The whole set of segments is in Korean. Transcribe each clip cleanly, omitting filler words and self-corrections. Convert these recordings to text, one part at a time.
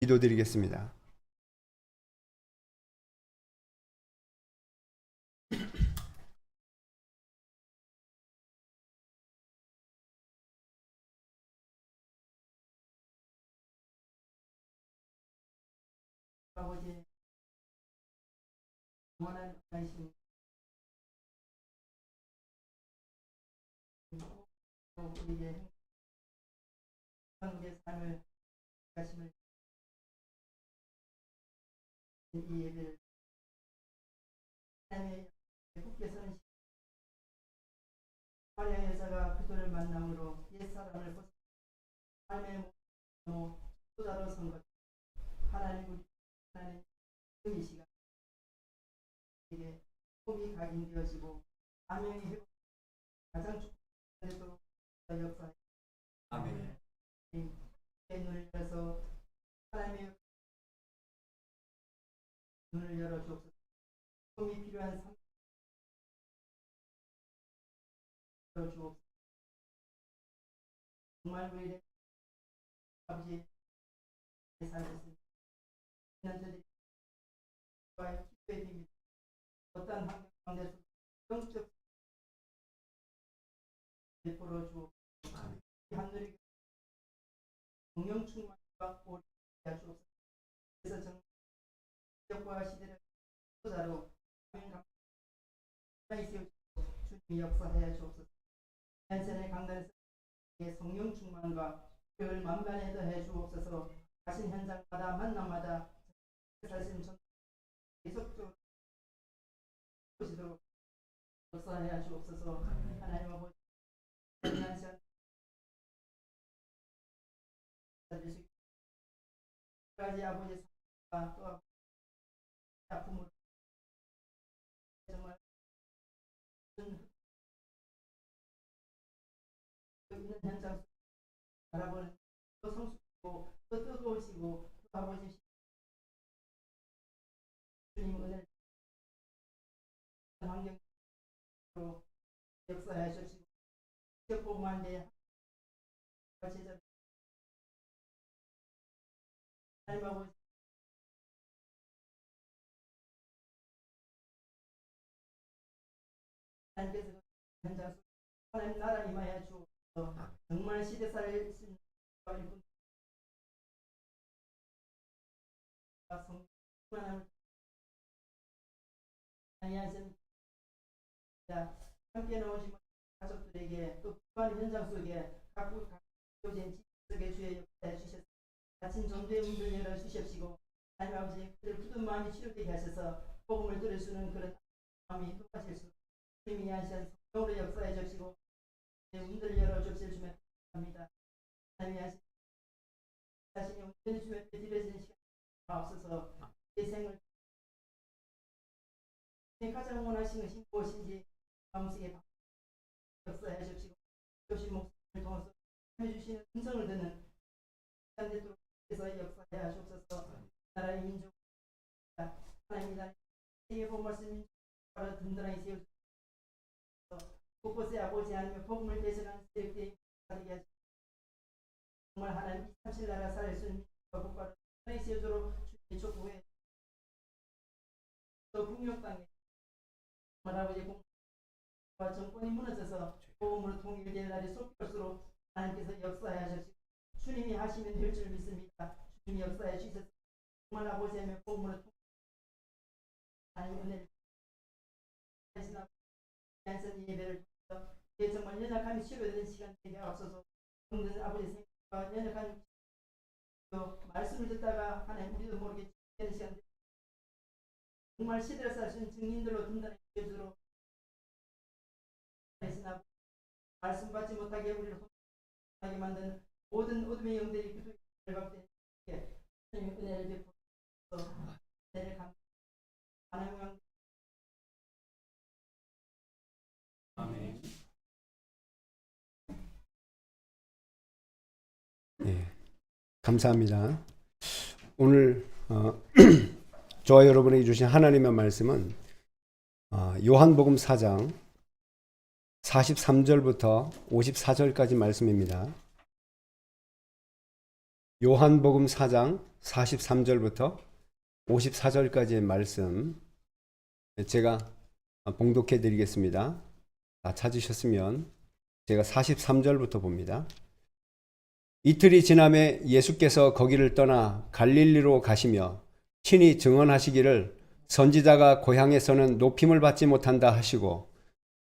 기도드리겠습니다. 아버지 원하는 말씀 우리의 한국의 삶을 가심을 이 예배를 하나님의 국께서는 마리아 여자가 그들을 만남으로 옛사람을 벗어 삶의 소자로 선 것 하나님 이 시간 복이 각인되어지고 사명이 회복 가장 축복되도록 역사 아멘. 눈을 열어서 하나님의 눈을 열어 주옵소서. 도움이 필요한 삶 열어 주옵소서. 정말 우리의 아버지 살겠습니다. 지난주에 기도해드립니다. 어떠한 환경 가운데서 영적 베풀어 주옵소서. 하늘의 성령 충만과 오래 주옵소서. 그래서 정말 역과 시대를 소자로 가만히 세우시고 주님이 역사하여 주옵소서. 현생의 강단에서 성령 충만과 교회를 만반에 더해 주옵소서. 가신 현장마다 만남마다 살신 전 계속적으로 보시도록 역사하여 주옵소서. 하나님 아버지 지난 시간 가지 아버지 사랑과 또 아픔으로 정말 있는 현장 바라보는 또 성숙하고 또 뜨거우시고 또 아버지 주님 은혜 환경으로 역사해 주시고 지역복만 내 제자 하나님 아버지 하나님께서 현장 속 하나님 나라 임하여 주옵소서. 정말 시대살을 신 분 성만함을 아니하신 함께 나오신 가족들에게 또 필요한 현장 속에 각국 각교진 속에 주의 역사해 주셔서 다친 전도의 문을 열어 주십시고 하나님 아버지 그들 굳은 마음이 치료되게 하셔서 복음을 들어주는 그런 마음이 높아질 수 주님이 하신 성령으로 역사해 주시고 문들을 열어 주실 주면 감사합니다. 하나님이 하신 자신이 온전히 주에 드려지는 시간 없어서 내 생을 가장 원하시는 것이 무엇인지 마음속에 역사해 주시고 주신 목소리를 통해서 해주시는 음성을 듣는 시간 되도록 해서 역사해 주옵소서. 나라의 민족 하나님 나라의 세계 본 말씀 바로 든든하게 세워주소서. 곳곳에 아버지 하나님의 복음을 대전하는 세력들이 가리게 하시고 정말 하나님 27 나라 살 수 있는 국가를 하나님 세워주도록 주님의 족보에 또 북녘 땅에 정말 아버지 공과 정권이 무너져서 복음으로 통일될 날이 속할수록 하나님께서 역사해 주시고 주님이 하시면 될 줄 믿습니다. 주님이 역사해 주셔서 정말 아버지 하나님의 복음으로 하나님 은혜를 하시나 한선 예배를 통해서 정말 연약함이 치료되는 시간 되게 앞서서 모든 아버지 생각과 연약한 말씀을 듣다가 하나님 우리도 모르게 되는 시간 정말 시대를 사신 증인들로 든든하게 해주도록 하시나 말씀 받지 못하게 우리를 혼나게 만드는 모든 어둠의 영들이 그도 결박된 하나님 은혜를 베풀어서 은혜를 감사하나님 아멘. 네, 감사합니다. 오늘 저와 여러분에게 주신 하나님의 말씀은 요한복음 4장 43절부터 54절까지 말씀입니다. 요한복음 4장 43절부터 54절까지의 말씀 제가 봉독해 드리겠습니다. 다 찾으셨으면 제가 43절부터 봅니다. 이틀이 지남에 예수께서 거기를 떠나 갈릴리로 가시며 친히 증언하시기를 선지자가 고향에서는 높임을 받지 못한다 하시고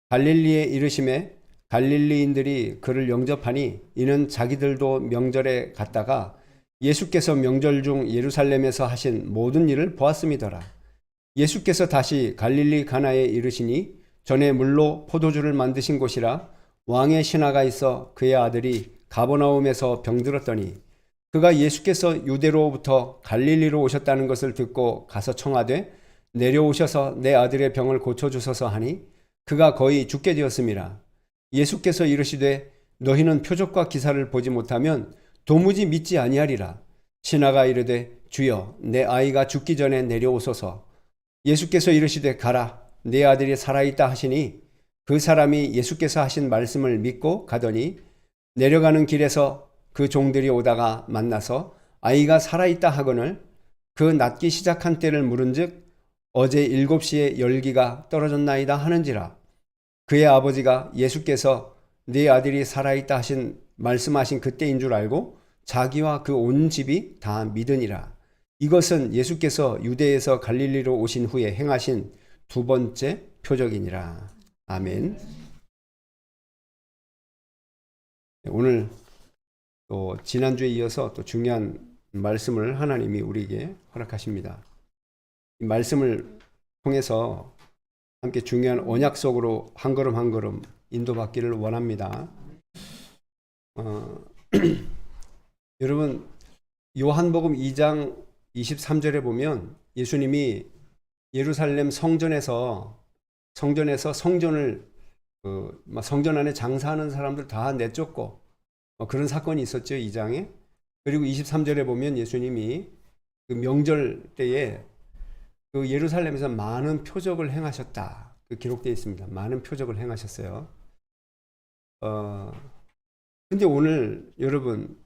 갈릴리에 이르심에 갈릴리인들이 그를 영접하니 이는 자기들도 명절에 갔다가 예수께서 명절 중 예루살렘에서 하신 모든 일을 보았음이더라. 예수께서 다시 갈릴리 가나에 이르시니 전에 물로 포도주를 만드신 곳이라 왕의 신하가 있어 그의 아들이 가버나움에서 병들었더니 그가 예수께서 유대로부터 갈릴리로 오셨다는 것을 듣고 가서 청하되 내려오셔서 내 아들의 병을 고쳐주소서 하니 그가 거의 죽게 되었음이라. 예수께서 이르시되 너희는 표적과 기사를 보지 못하면 도무지 믿지 아니하리라. 신하가 이르되 주여 내 아이가 죽기 전에 내려오소서. 예수께서 이르시되 가라 내 아들이 살아있다 하시니 그 사람이 예수께서 하신 말씀을 믿고 가더니 내려가는 길에서 그 종들이 오다가 만나서 아이가 살아있다 하거늘 그 낫기 시작한 때를 물은즉 어제 7시에 열기가 떨어졌나이다 하는지라. 그의 아버지가 예수께서 네 아들이 살아있다 하신 말씀하신 그때인 줄 알고 자기와 그 온 집이 다 믿으니라. 이것은 예수께서 유대에서 갈릴리로 오신 후에 행하신 두 번째 표적이니라. 아멘. 오늘 또 지난주에 이어서 또 중요한 말씀을 하나님이 우리에게 허락하십니다. 이 말씀을 통해서 함께 중요한 언약 속으로 한 걸음 한 걸음 인도받기를 원합니다. 여러분 요한복음 2장 23절에 보면 예수님이 예루살렘 성전에서 성전을 성전 안에 장사하는 사람들 다 내쫓고 그런 사건이 있었죠. 2장에. 그리고 23절에 보면 예수님이 그 명절 때에 그 예루살렘에서 많은 표적을 행하셨다. 그 기록되어 있습니다. 많은 표적을 행하셨어요. 근데 오늘 여러분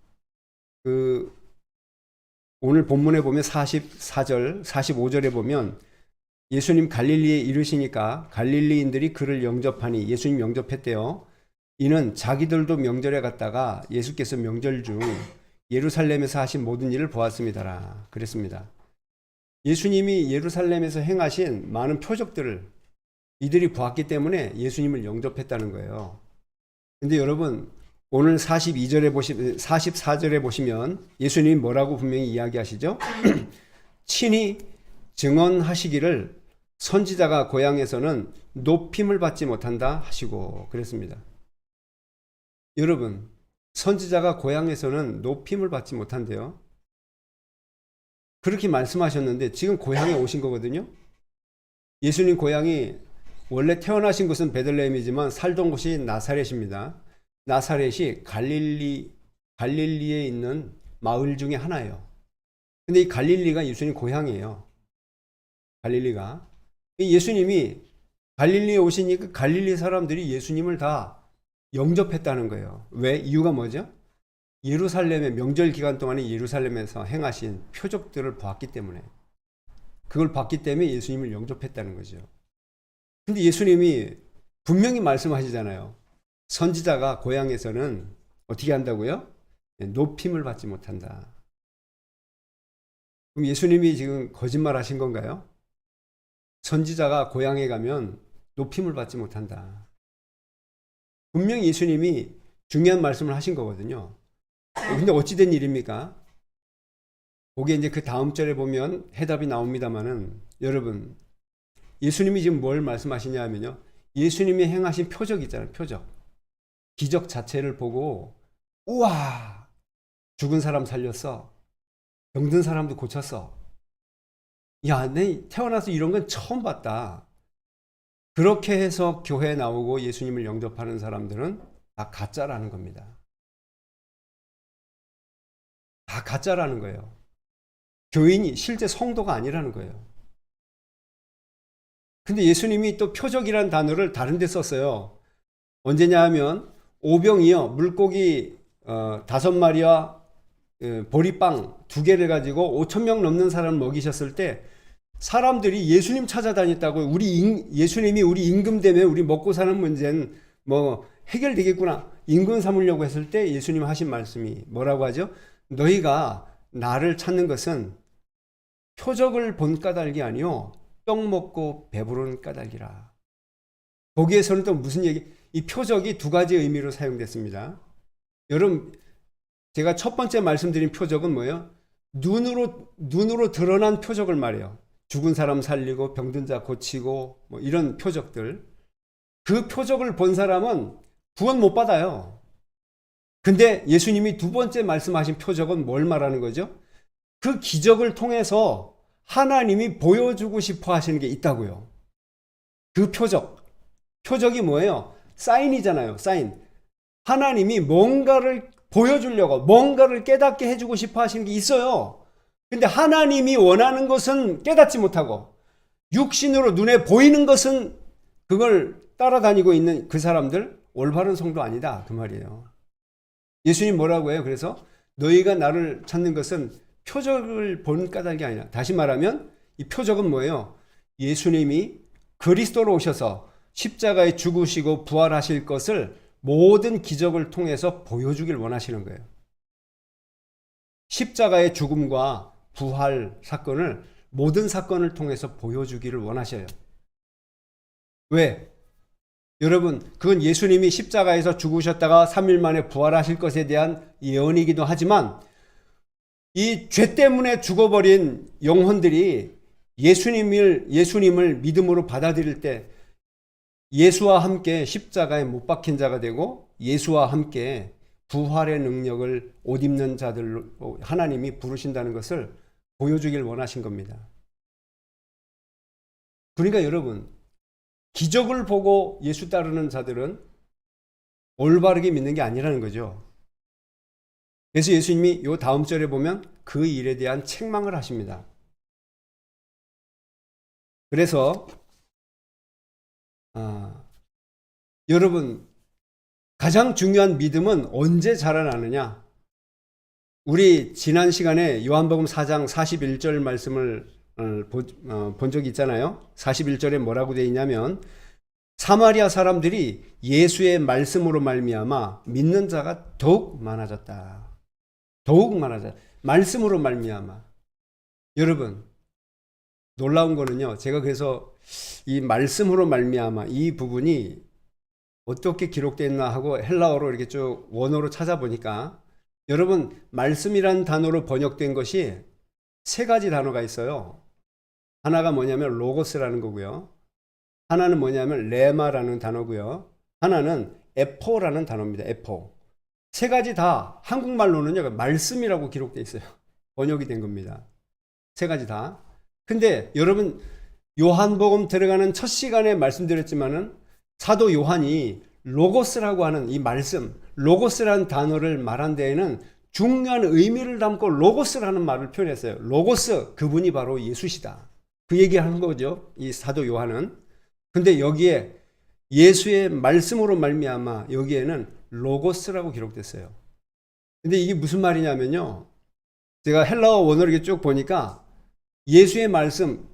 오늘 본문에 보면 44절, 45절에 보면 예수님 갈릴리에 이르시니까 갈릴리인들이 그를 영접하니 예수님 영접했대요. 이는 자기들도 명절에 갔다가 예수께서 명절 중 예루살렘에서 하신 모든 일을 보았습니다라 그랬습니다. 예수님이 예루살렘에서 행하신 많은 표적들을 이들이 보았기 때문에 예수님을 영접했다는 거예요. 근데 여러분 오늘 44절에 보시면 예수님이 뭐라고 분명히 이야기하시죠? 친히 증언하시기를 선지자가 고향에서는 높임을 받지 못한다 하시고 그랬습니다. 여러분 선지자가 고향에서는 높임을 받지 못한대요. 그렇게 말씀하셨는데 지금 고향에 오신 거거든요. 예수님 고향이 원래 태어나신 곳은 베들레헴이지만 살던 곳이 나사렛입니다. 나사렛이 갈릴리에 있는 마을 중에 하나예요. 근데 이 갈릴리가 예수님 고향이에요. 갈릴리가. 예수님이 갈릴리에 오시니까 갈릴리 사람들이 예수님을 다 영접했다는 거예요. 왜? 이유가 뭐죠? 예루살렘의 명절 기간 동안에 예루살렘에서 행하신 표적들을 보았기 때문에 그걸 봤기 때문에 예수님을 영접했다는 거죠. 근데 예수님이 분명히 말씀하시잖아요. 선지자가 고향에서는 어떻게 한다고요? 높임을 받지 못한다. 그럼 예수님이 지금 거짓말 하신 건가요? 선지자가 고향에 가면 높임을 받지 못한다. 분명히 예수님이 중요한 말씀을 하신 거거든요. 근데 어찌된 일입니까? 거기에 이제 그 다음 절에 보면 해답이 나옵니다만은 여러분 예수님이 지금 뭘 말씀하시냐 하면요. 예수님이 행하신 표적 있잖아요. 표적. 기적 자체를 보고 우와 죽은 사람 살렸어. 병든 사람도 고쳤어. 야, 내 태어나서 이런 건 처음 봤다. 그렇게 해서 교회에 나오고 예수님을 영접하는 사람들은 다 가짜라는 겁니다. 다 가짜라는 거예요. 교인이 실제 성도가 아니라는 거예요. 근데 예수님이 또 표적이라는 단어를 다른 데 썼어요. 언제냐 하면 오병이어 물고기 5마리와 보리빵 2개를 가지고 5,000명 넘는 사람을 먹이셨을 때 사람들이 예수님 찾아다녔다고 예수님이 우리 임금 되면 우리 먹고 사는 문제는 뭐 해결되겠구나 임금 삼으려고 했을 때 예수님 하신 말씀이 뭐라고 하죠? 너희가 나를 찾는 것은 표적을 본 까닭이 아니요 떡 먹고 배부른 까닭이라. 거기에서는 또 무슨 얘기? 이 표적이 2가지 의미로 사용됐습니다. 여러분 제가 첫 번째 말씀드린 표적은 뭐예요? 눈으로 드러난 표적을 말해요. 죽은 사람 살리고 병든 자 고치고 뭐 이런 표적들. 그 표적을 본 사람은 구원 못 받아요. 근데 예수님이 2번째 말씀하신 표적은 뭘 말하는 거죠? 그 기적을 통해서 하나님이 보여주고 싶어 하시는 게 있다고요. 그 표적이 뭐예요? 사인이잖아요. 사인. 하나님이 뭔가를 보여주려고 뭔가를 깨닫게 해주고 싶어 하시는 게 있어요. 근데 하나님이 원하는 것은 깨닫지 못하고 육신으로 눈에 보이는 것은 그걸 따라다니고 있는 그 사람들 올바른 성도 아니다 그 말이에요. 예수님 뭐라고 해요? 그래서 너희가 나를 찾는 것은 표적을 본 까닭이 아니라, 다시 말하면 이 표적은 뭐예요? 예수님이 그리스도로 오셔서 십자가에 죽으시고 부활하실 것을 모든 기적을 통해서 보여주길 원하시는 거예요. 십자가의 죽음과 부활 사건을 모든 사건을 통해서 보여주기를 원하셔요. 왜? 여러분 그건 예수님이 십자가에서 죽으셨다가 3일 만에 부활하실 것에 대한 예언이기도 하지만 이 죄 때문에 죽어버린 영혼들이 예수님을 믿음으로 받아들일 때 예수와 함께 십자가에 못 박힌 자가 되고 예수와 함께 부활의 능력을 옷 입는 자들로 하나님이 부르신다는 것을 보여주길 원하신 겁니다. 그러니까 여러분 기적을 보고 예수 따르는 자들은 올바르게 믿는 게 아니라는 거죠. 그래서 예수님이 요 다음 절에 보면 그 일에 대한 책망을 하십니다. 그래서 여러분 가장 중요한 믿음은 언제 자라나느냐? 우리 지난 시간에 요한복음 4장 41절 말씀을 본 적이 있잖아요. 41절에 뭐라고 되어 있냐면 사마리아 사람들이 예수의 말씀으로 말미암아 믿는 자가 더욱 많아졌다. 더욱 많아졌다. 말씀으로 말미암아. 여러분 놀라운 거는요. 제가 그래서 이 말씀으로 말미암아 이 부분이 어떻게 기록되어 있나 하고 헬라어로 이렇게 쭉 원어로 찾아보니까 여러분 말씀이란 단어로 번역된 것이 3가지 단어가 있어요. 하나가 뭐냐면 로고스라는 거고요. 하나는 뭐냐면 레마라는 단어고요. 하나는 에포라는 단어입니다. 에포. 3가지 다 한국말로는요 말씀이라고 기록되어 있어요. 번역이 된 겁니다. 3가지 다. 근데 여러분 요한복음 들어가는 첫 시간에 말씀드렸지만은 사도 요한이 로고스라고 하는 이 말씀, 로고스라는 단어를 말한 데에는 중요한 의미를 담고 로고스라는 말을 표현했어요. 로고스, 그분이 바로 예수시다. 그 얘기하는 거죠. 이 사도 요한은. 근데 여기에 예수의 말씀으로 말미암아 여기에는 로고스라고 기록됐어요. 근데 이게 무슨 말이냐면요. 제가 헬라어 원어를 이렇게 쭉 보니까 예수의 말씀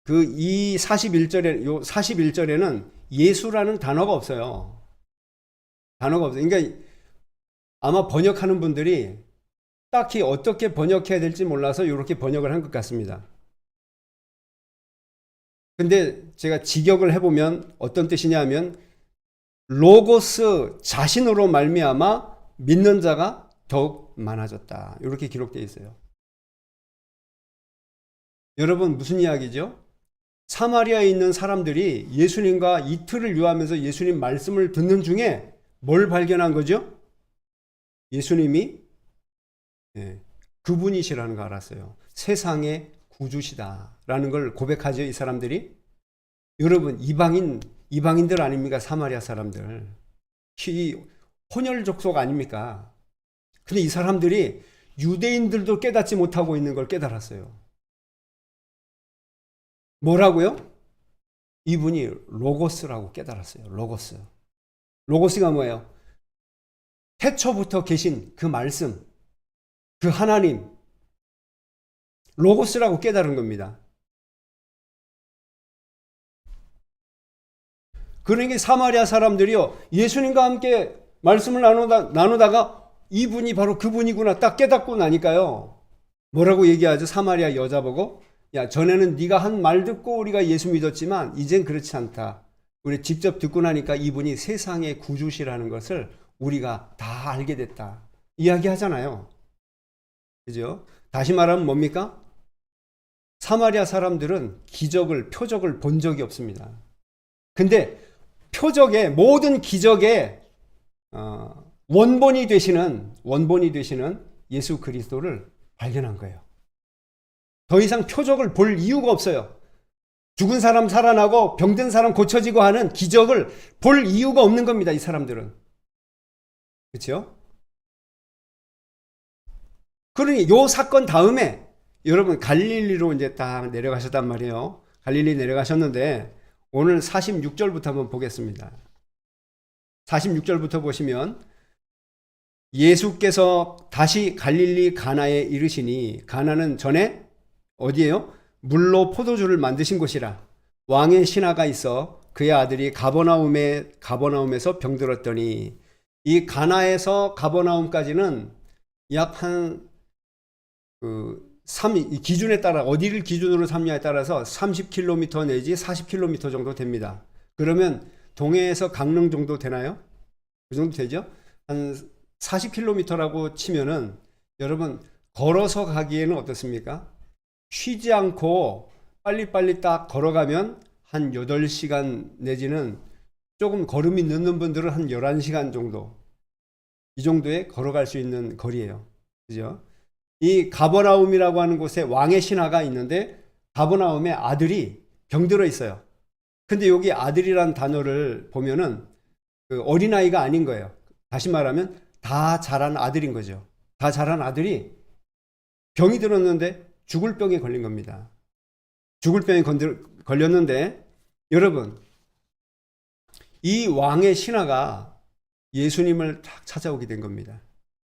이 41절에는 예수라는 단어가 없어요. 단어가 없어요. 그러니까 아마 번역하는 분들이 딱히 어떻게 번역해야 될지 몰라서 이렇게 번역을 한 것 같습니다. 근데 제가 직역을 해보면 어떤 뜻이냐 하면 로고스 자신으로 말미암아 믿는 자가 더욱 많아졌다. 이렇게 기록되어 있어요. 여러분 무슨 이야기죠? 사마리아에 있는 사람들이 예수님과 이틀을 유하면서 예수님 말씀을 듣는 중에 뭘 발견한 거죠? 예수님이 그분이시라는 걸 알았어요. 세상의 구주시다라는 걸 고백하죠. 이 사람들이. 여러분 이방인들 아닙니까? 사마리아 사람들. 혼혈 족속 아닙니까? 근데 이 사람들이 유대인들도 깨닫지 못하고 있는 걸 깨달았어요. 뭐라고요? 이분이 로고스라고 깨달았어요. 로고스. 로고스가 뭐예요? 태초부터 계신 그 말씀. 그 하나님, 로고스라고 깨달은 겁니다. 그러니까 사마리아 사람들이요, 예수님과 함께 말씀을 나누다가 이분이 바로 그분이구나 딱 깨닫고 나니까요, 뭐라고 얘기하죠? 사마리아 여자 보고, 야, 전에는 네가 한 말 듣고 우리가 예수 믿었지만 이젠 그렇지 않다. 우리 직접 듣고 나니까 이분이 세상의 구주시라는 것을 우리가 다 알게 됐다. 이야기하잖아요. 그죠? 다시 말하면 뭡니까? 사마리아 사람들은 기적을, 표적을 본 적이 없습니다. 근데 표적의, 모든 기적의 원본이 되시는 예수 그리스도를 발견한 거예요. 더 이상 표적을 볼 이유가 없어요. 죽은 사람 살아나고 병든 사람 고쳐지고 하는 기적을 볼 이유가 없는 겁니다. 이 사람들은. 그렇죠? 그러니 요 사건 다음에 여러분 갈릴리로 이제 딱 내려가셨단 말이에요. 갈릴리 내려가셨는데 오늘 46절부터 한번 보겠습니다. 46절부터 보시면 예수께서 다시 갈릴리 가나에 이르시니, 가나는 전에 어디예요? 물로 포도주를 만드신 곳이라. 왕의 신하가 있어 그의 아들이 가버나움에서 병들었더니, 이 가나에서 가버나움까지는 약 한 기준에 따라, 어디를 기준으로 삼냐에 따라서 30km 내지 40km 정도 됩니다. 그러면 동해에서 강릉 정도 되나요? 그 정도 되죠? 한 40km라고 치면은 여러분 걸어서 가기에는 어떻습니까? 쉬지 않고 빨리빨리 딱 걸어가면 한 8시간 내지는 조금 걸음이 늦는 분들은 한 11시간 정도, 이 정도에 걸어갈 수 있는 거리예요. 그죠? 이 가버나움이라고 하는 곳에 왕의 신하가 있는데 가버나움에 아들이 병들어 있어요. 근데 여기 아들이란 단어를 보면은 그 어린아이가 아닌 거예요. 다시 말하면 다 자란 아들인 거죠. 다 자란 아들이 병이 들었는데 죽을 병에 걸린 겁니다. 죽을 병에 걸렸는데 여러분, 이 왕의 신하가 예수님을 딱 찾아오게 된 겁니다.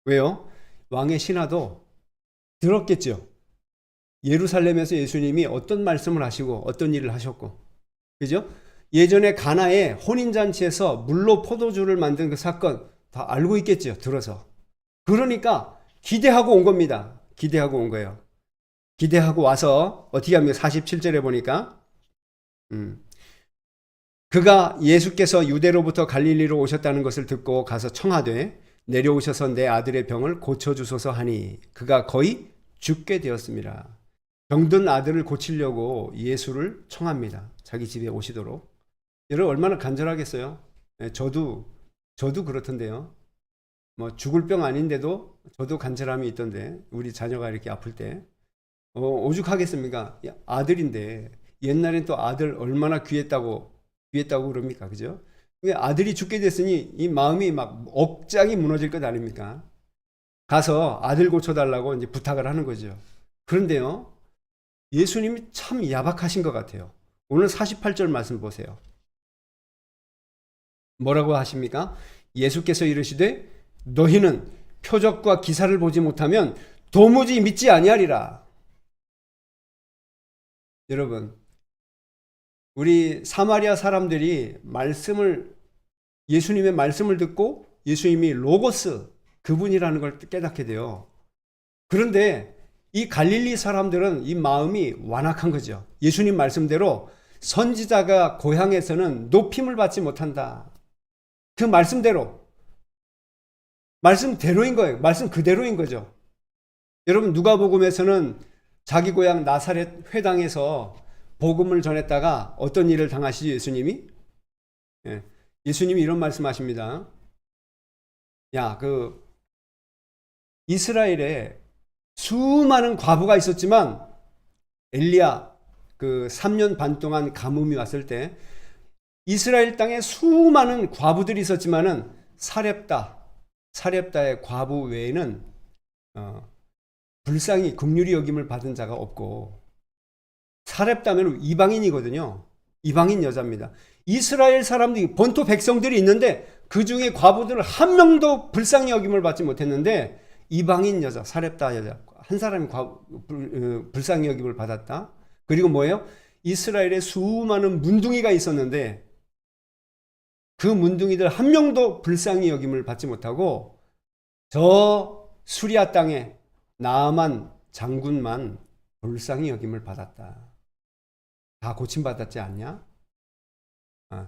왜요? 왕의 신하도 들었겠죠. 예루살렘에서 예수님이 어떤 말씀을 하시고 어떤 일을 하셨고, 그죠? 예전에 가나의 혼인잔치에서 물로 포도주를 만든 그 사건 다 알고 있겠죠. 들어서. 그러니까 기대하고 온 겁니다. 기대하고 온 거예요. 기대하고 와서 어떻게 하면 47절에 보니까 그가 예수께서 유대로부터 갈릴리로 오셨다는 것을 듣고 가서 청하되 내려오셔서 내 아들의 병을 고쳐주소서 하니 그가 거의 죽게 되었습니다. 병든 아들을 고치려고 예수를 청합니다. 자기 집에 오시도록. 여러분 얼마나 간절하겠어요? 저도 그렇던데요. 뭐 죽을 병 아닌데도 저도 간절함이 있던데, 우리 자녀가 이렇게 아플 때 오죽하겠습니까? 아들인데, 옛날엔 또 아들 얼마나 귀했다고 그럽니까? 그죠? 아들이 죽게 됐으니 이 마음이 막 억장이 무너질 것 아닙니까? 가서 아들 고쳐달라고 이제 부탁을 하는 거죠. 그런데요, 예수님이 참 야박하신 것 같아요. 오늘 48절 말씀 보세요. 뭐라고 하십니까? 예수께서 이르시되 너희는 표적과 기사를 보지 못하면 도무지 믿지 아니하리라. 여러분, 우리 사마리아 사람들이 예수님의 말씀을 듣고 예수님이 로고스, 그분이라는 걸 깨닫게 돼요. 그런데 이 갈릴리 사람들은 이 마음이 완악한 거죠. 예수님 말씀대로 선지자가 고향에서는 높임을 받지 못한다. 그 말씀대로인 거예요. 말씀 그대로인 거죠. 여러분 누가복음에서는 자기 고향 나사렛 회당에서 복음을 전했다가 어떤 일을 당하시죠? 예수님이? 예수님이 이런 말씀하십니다. 야, 이스라엘에 수많은 과부가 있었지만 엘리야 3년 반 동안 가뭄이 왔을 때 이스라엘 땅에 수많은 과부들이 있었지만은 사렙다의 과부 외에는 불쌍히 긍휼히 여김을 받은 자가 없고, 사렙다면 이방인이거든요. 이방인 여자입니다. 이스라엘 사람들이 본토 백성들이 있는데 그 중에 과부들을 한 명도 불쌍히 여김을 받지 못했는데 이방인 여자, 사렙다 여자 한 사람이 불쌍히 여김을 받았다. 그리고 뭐예요? 이스라엘에 수많은 문둥이가 있었는데 그 문둥이들 한 명도 불쌍히 여김을 받지 못하고 저 수리아 땅에 나아만 장군만 불쌍히 여김을 받았다. 다 고침받았지 않냐?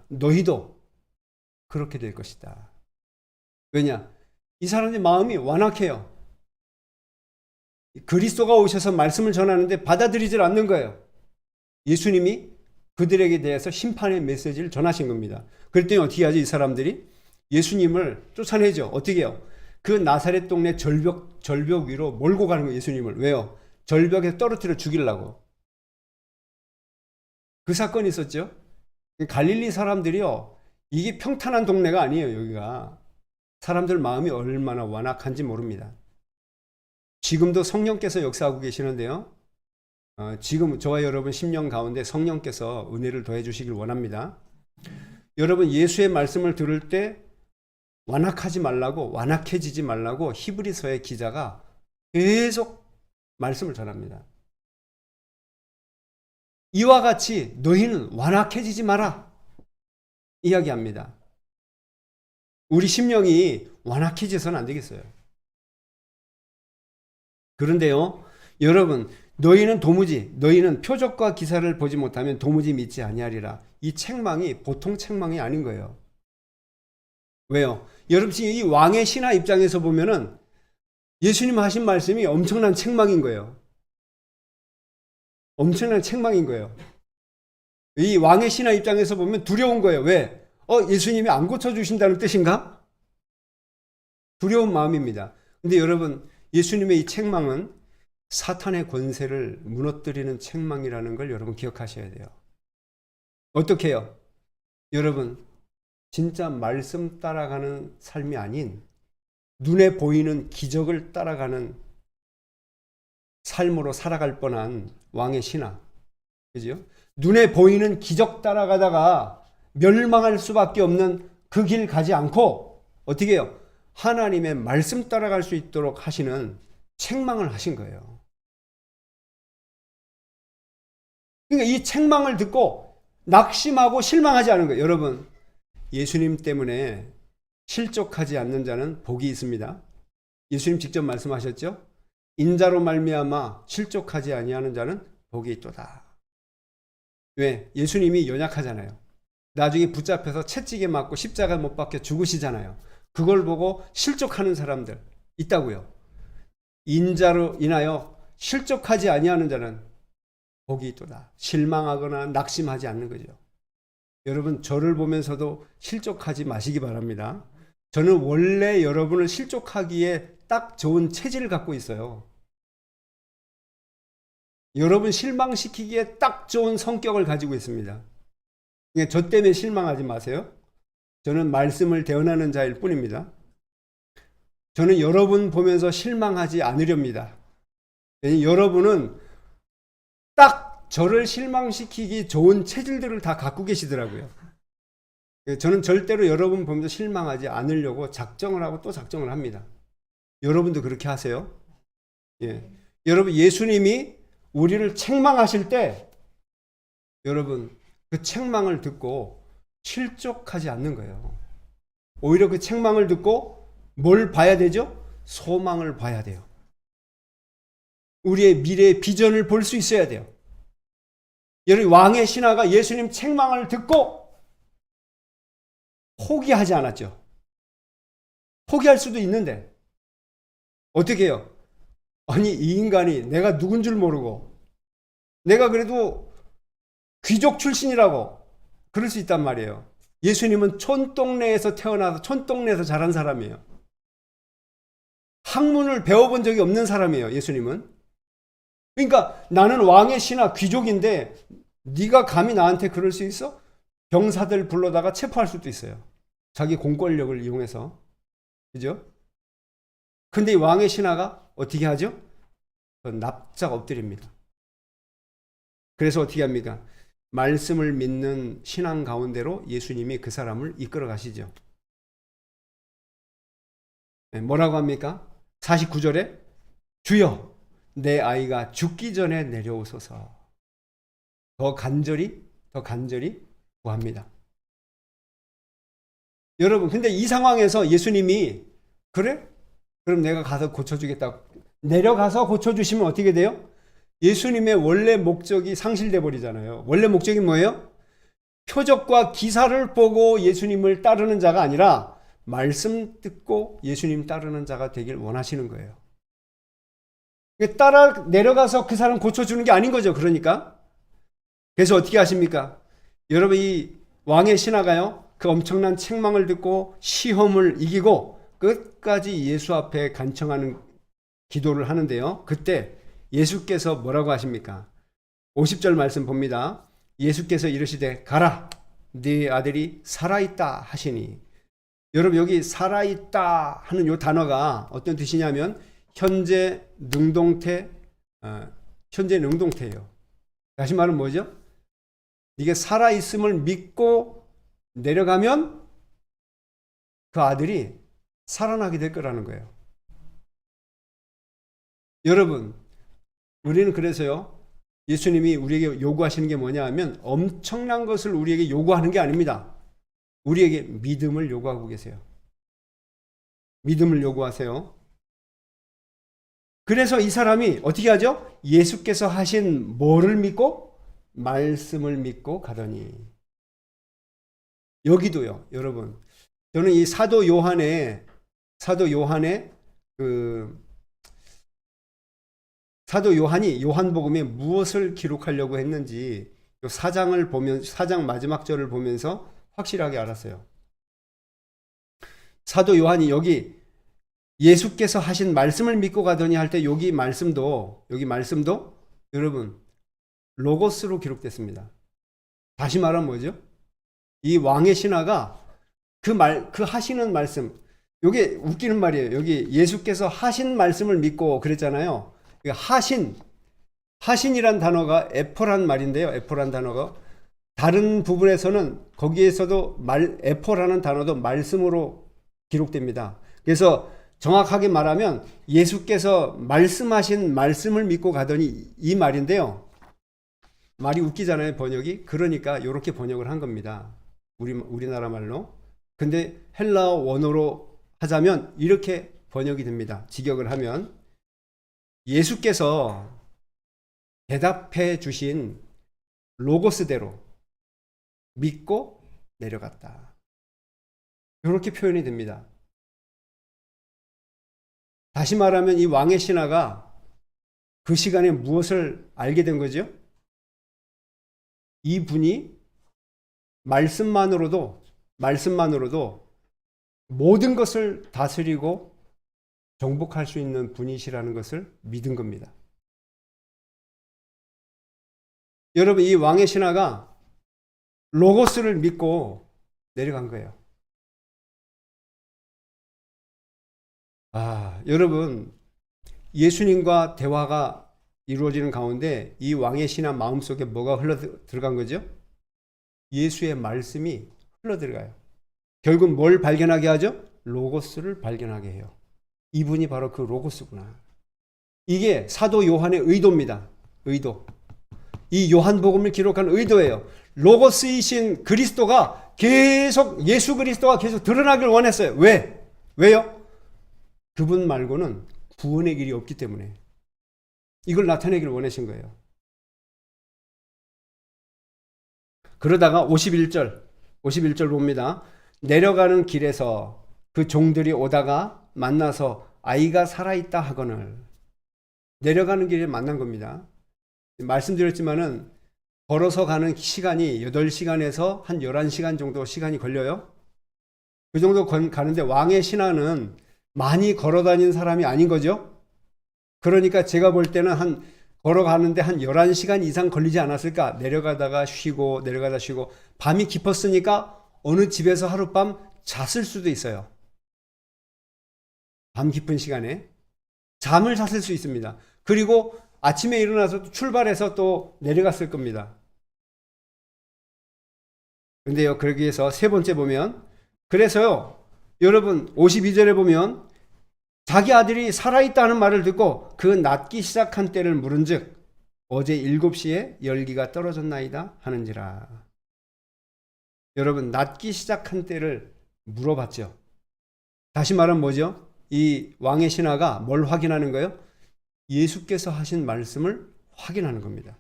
너희도 그렇게 될 것이다. 왜냐? 이 사람의 마음이 완악해요. 그리스도가 오셔서 말씀을 전하는데 받아들이질 않는 거예요. 예수님이 그들에게 대해서 심판의 메시지를 전하신 겁니다. 그랬더니 어떻게 하죠? 이 사람들이 예수님을 쫓아내죠. 어떻게 해요? 그 나사렛 동네 절벽 위로 몰고 가는 거예요. 예수님을. 왜요? 절벽에 떨어뜨려 죽이려고. 그 사건이 있었죠. 갈릴리 사람들이요, 이게 평탄한 동네가 아니에요. 여기가 사람들 마음이 얼마나 완악한지 모릅니다. 지금도 성령께서 역사하고 계시는데요, 지금 저와 여러분 심령 가운데 성령께서 은혜를 더해 주시길 원합니다. 여러분 예수의 말씀을 들을 때 완악하지 말라고, 완악해지지 말라고 히브리서의 기자가 계속 말씀을 전합니다. 이와 같이 너희는 완악해지지 마라 이야기합니다. 우리 심령이 완악해져서는 안 되겠어요. 그런데요, 여러분, 너희는 표적과 기사를 보지 못하면 도무지 믿지 아니하리라. 이 책망이 보통 책망이 아닌 거예요. 왜요? 여러분, 지금 이 왕의 신하 입장에서 보면은 예수님 하신 말씀이 엄청난 책망인 거예요. 엄청난 책망인 거예요. 이 왕의 신하 입장에서 보면 두려운 거예요. 왜? 예수님이 안 고쳐주신다는 뜻인가? 두려운 마음입니다. 근데 여러분, 예수님의 이 책망은 사탄의 권세를 무너뜨리는 책망이라는 걸 여러분 기억하셔야 돼요. 어떻게 해요? 여러분, 진짜 말씀 따라가는 삶이 아닌 눈에 보이는 기적을 따라가는 삶으로 살아갈 뻔한 왕의 신하. 그죠? 눈에 보이는 기적 따라가다가 멸망할 수밖에 없는 그 길 가지 않고 어떻게 해요? 하나님의 말씀 따라갈 수 있도록 하시는 책망을 하신 거예요. 그러니까 이 책망을 듣고 낙심하고 실망하지 않은 거예요. 여러분, 예수님 때문에 실족하지 않는 자는 복이 있습니다. 예수님 직접 말씀하셨죠? 인자로 말미암아 실족하지 아니하는 자는 복이 있도다. 왜? 예수님이 연약하잖아요. 나중에 붙잡혀서 채찍에 맞고 십자가 못 박혀 죽으시잖아요. 그걸 보고 실족하는 사람들 있다고요. 인자로 인하여 실족하지 아니하는 자는 복이 있도다. 실망하거나 낙심하지 않는 거죠. 여러분, 저를 보면서도 실족하지 마시기 바랍니다. 저는 원래 여러분을 실족하기에 딱 좋은 체질을 갖고 있어요. 여러분 실망시키기에 딱 좋은 성격을 가지고 있습니다. 그러니까 저 때문에 실망하지 마세요. 저는 말씀을 대언하는 자일 뿐입니다. 저는 여러분 보면서 실망하지 않으렵니다. 여러분은 딱 저를 실망시키기 좋은 체질들을 다 갖고 계시더라고요. 저는 절대로 여러분 보면서 실망하지 않으려고 작정을 하고 또 작정을 합니다. 여러분도 그렇게 하세요. 예. 여러분, 예수님이 우리를 책망하실 때 여러분 그 책망을 듣고 실족하지 않는 거예요. 오히려 그 책망을 듣고 뭘 봐야 되죠? 소망을 봐야 돼요. 우리의 미래의 비전을 볼 수 있어야 돼요. 여러분, 왕의 신하가 예수님 책망을 듣고 포기하지 않았죠. 포기할 수도 있는데 어떻게 해요? 아니, 이 인간이 내가 누군 줄 모르고 내가 그래도 귀족 출신이라고 그럴 수 있단 말이에요. 예수님은 촌동네에서 태어나서 촌동네에서 자란 사람이에요. 학문을 배워본 적이 없는 사람이에요. 예수님은. 그러니까 나는 왕의 신하 귀족인데 네가 감히 나한테 그럴 수 있어? 병사들 불러다가 체포할 수도 있어요. 자기 공권력을 이용해서. 그죠? 근데 이 왕의 신하가 어떻게 하죠? 납작 엎드립니다. 그래서 어떻게 합니까? 말씀을 믿는 신앙 가운데로 예수님이 그 사람을 이끌어 가시죠. 뭐라고 합니까? 49절에 주여 내 아이가 죽기 전에 내려오소서. 더 간절히 구합니다. 여러분, 근데 이 상황에서 예수님이 그래? 그럼 내가 가서 고쳐주겠다. 내려가서 고쳐주시면 어떻게 돼요? 예수님의 원래 목적이 상실돼 버리잖아요. 원래 목적이 뭐예요? 표적과 기사를 보고 예수님을 따르는 자가 아니라 말씀 듣고 예수님 따르는 자가 되길 원하시는 거예요. 따라 내려가서 그 사람 고쳐주는 게 아닌 거죠. 그러니까. 그래서 어떻게 하십니까? 여러분, 이 왕의 신하가요, 그 엄청난 책망을 듣고 시험을 이기고 끝까지 예수 앞에 간청하는 기도를 하는데요. 그때 예수께서 뭐라고 하십니까? 50절 말씀 봅니다. 예수께서 이르시되 가라 네 아들이 살아있다 하시니. 여러분, 여기 살아있다 하는 이 단어가 어떤 뜻이냐면 현재 능동태예요. 다시 말하면 뭐죠? 이게 살아있음을 믿고 내려가면 그 아들이 살아나게 될 거라는 거예요. 여러분, 우리는 그래서요, 예수님이 우리에게 요구하시는 게 뭐냐 하면 엄청난 것을 우리에게 요구하는 게 아닙니다. 우리에게 믿음을 요구하고 계세요. 믿음을 요구하세요. 그래서 이 사람이 어떻게 하죠? 예수께서 하신 뭐를 믿고? 말씀을 믿고 가더니. 여기도요, 여러분. 저는 이 사도 요한의 사도 요한이 요한복음에 무엇을 기록하려고 했는지 사장 마지막 절을 보면서 확실하게 알았어요. 사도 요한이 여기 예수께서 하신 말씀을 믿고 가더니 할 때 여기 말씀도 여러분 로고스로 기록됐습니다. 다시 말하면 뭐죠? 이 왕의 신하가 그 하시는 말씀, 이게 웃기는 말이에요. 여기 예수께서 하신 말씀을 믿고 그랬잖아요. 하신이란 단어가 에포란 말인데요. 에포란 단어가 다른 부분에서는 거기에서도 에포라는 단어도 말씀으로 기록됩니다. 그래서 정확하게 말하면 예수께서 말씀하신 말씀을 믿고 가더니 이 말인데요. 말이 웃기잖아요, 번역이. 그러니까 이렇게 번역을 한 겁니다. 우리나라 말로. 근데 헬라어 원어로 하자면 이렇게 번역이 됩니다. 직역을 하면 예수께서 대답해 주신 로고스대로 믿고 내려갔다. 이렇게 표현이 됩니다. 다시 말하면 이 왕의 신하가 그 시간에 무엇을 알게 된 거죠? 이 분이 말씀만으로도 모든 것을 다스리고 정복할 수 있는 분이시라는 것을 믿은 겁니다. 여러분, 이 왕의 신하가 로고스를 믿고 내려간 거예요. 여러분, 예수님과 대화가 이루어지는 가운데 이 왕의 신하 마음속에 뭐가 흘러 들어간 거죠? 예수의 말씀이 흘러 들어가요. 결국 뭘 발견하게 하죠? 로고스를 발견하게 해요. 이분이 바로 그 로고스구나. 이게 사도 요한의 의도입니다. 의도. 이 요한복음을 기록한 의도예요. 로고스이신 그리스도가 예수 그리스도가 계속 드러나길 원했어요. 왜요? 그분 말고는 구원의 길이 없기 때문에 이걸 나타내기를 원하신 거예요. 그러다가 51절 봅니다. 내려가는 길에서 그 종들이 오다가 만나서 아이가 살아있다 하거늘. 내려가는 길에 만난 겁니다. 말씀드렸지만은 걸어서 가는 시간이 8시간에서 한 11시간 정도 시간이 걸려요. 그 정도 가는데 왕의 신하는 많이 걸어 다니는 사람이 아닌 거죠. 그러니까 제가 볼 때는 걸어가는데 한 11시간 이상 걸리지 않았을까? 내려가다가 쉬고 밤이 깊었으니까 어느 집에서 하룻밤 잤을 수도 있어요. 밤 깊은 시간에 잠을 잤을 수 있습니다. 그리고 아침에 일어나서 출발해서 또 내려갔을 겁니다. 근데요, 그러기 위해서 세 번째 보면, 그래서요, 여러분 52절에 보면 자기 아들이 살아있다는 말을 듣고 그 낫기 시작한 때를 물은즉 어제 7시에 열기가 떨어졌나이다 하는지라. 여러분, 낫기 시작한 때를 물어봤죠. 다시 말하면 뭐죠? 이 왕의 신하가 뭘 확인하는 거예요? 예수께서 하신 말씀을 확인하는 겁니다.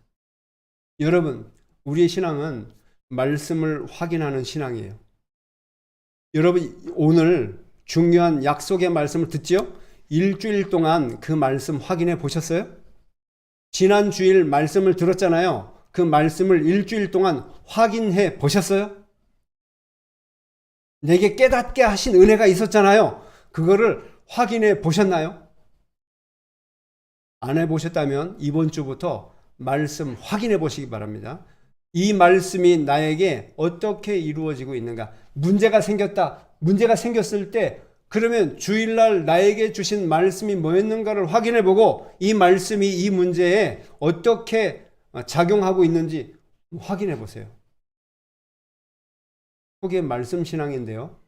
여러분, 우리의 신앙은 말씀을 확인하는 신앙이에요. 여러분, 오늘 중요한 약속의 말씀을 듣지요? 일주일 동안 그 말씀 확인해 보셨어요? 지난 주일 말씀을 들었잖아요. 그 말씀을 일주일 동안 확인해 보셨어요? 내게 깨닫게 하신 은혜가 있었잖아요. 그거를 확인해 보셨나요? 안 해보셨다면 이번 주부터 말씀 확인해 보시기 바랍니다. 이 말씀이 나에게 어떻게 이루어지고 있는가? 문제가 생겼다. 문제가 생겼을 때 그러면 주일날 나에게 주신 말씀이 뭐였는가를 확인해 보고 이 말씀이 이 문제에 어떻게 작용하고 있는지 확인해 보세요. 그게 말씀 신앙인데요.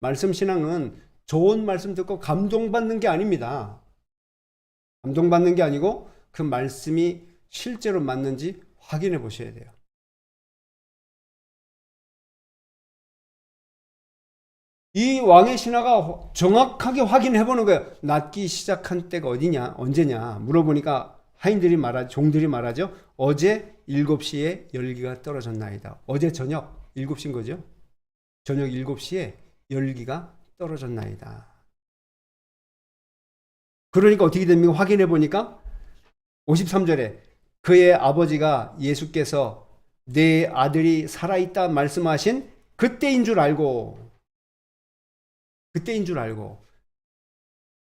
말씀 신앙은 좋은 말씀 듣고 감동받는 게 아닙니다. 감동받는 게 아니고 그 말씀이 실제로 맞는지 확인해 보셔야 돼요. 이 왕의 신하가 정확하게 확인해 보는 거예요. 낫기 시작한 때가 어디냐, 언제냐 물어보니까 종들이 말하죠. 어제 7시에 열기가 떨어졌나이다. 어제 저녁 7시인 거죠. 저녁 7시에 열기가 떨어졌나이다. 그러니까 어떻게 됩니까? 확인해 보니까 53절에 그의 아버지가 예수께서 내 아들이 살아있다 말씀하신 그때인 줄 알고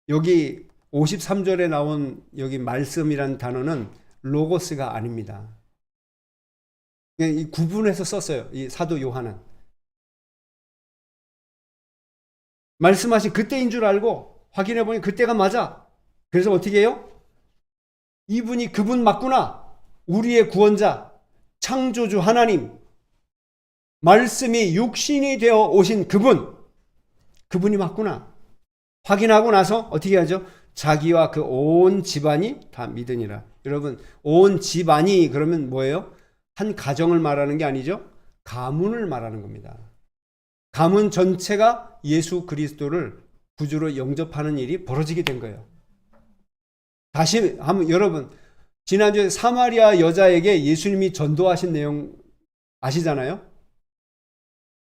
여기 53절에 나온 여기 말씀이란 단어는 로고스가 아닙니다. 그냥 이 구분해서 썼어요. 이 사도 요한은. 말씀하신 그때인 줄 알고 확인해 보니 그때가 맞아. 그래서 어떻게 해요? 이분이 그분 맞구나. 우리의 구원자, 창조주 하나님, 말씀이 육신이 되어 오신 그분이 맞구나. 확인하고 나서 어떻게 하죠? 자기와 그 온 집안이 다 믿으니라. 여러분, 온 집안이 그러면 뭐예요? 한 가정을 말하는 게 아니죠. 가문을 말하는 겁니다. 가문 전체가 예수 그리스도를 구주로 영접하는 일이 벌어지게 된 거예요. 다시 한번 여러분, 지난주에 사마리아 여자에게 예수님이 전도하신 내용 아시잖아요?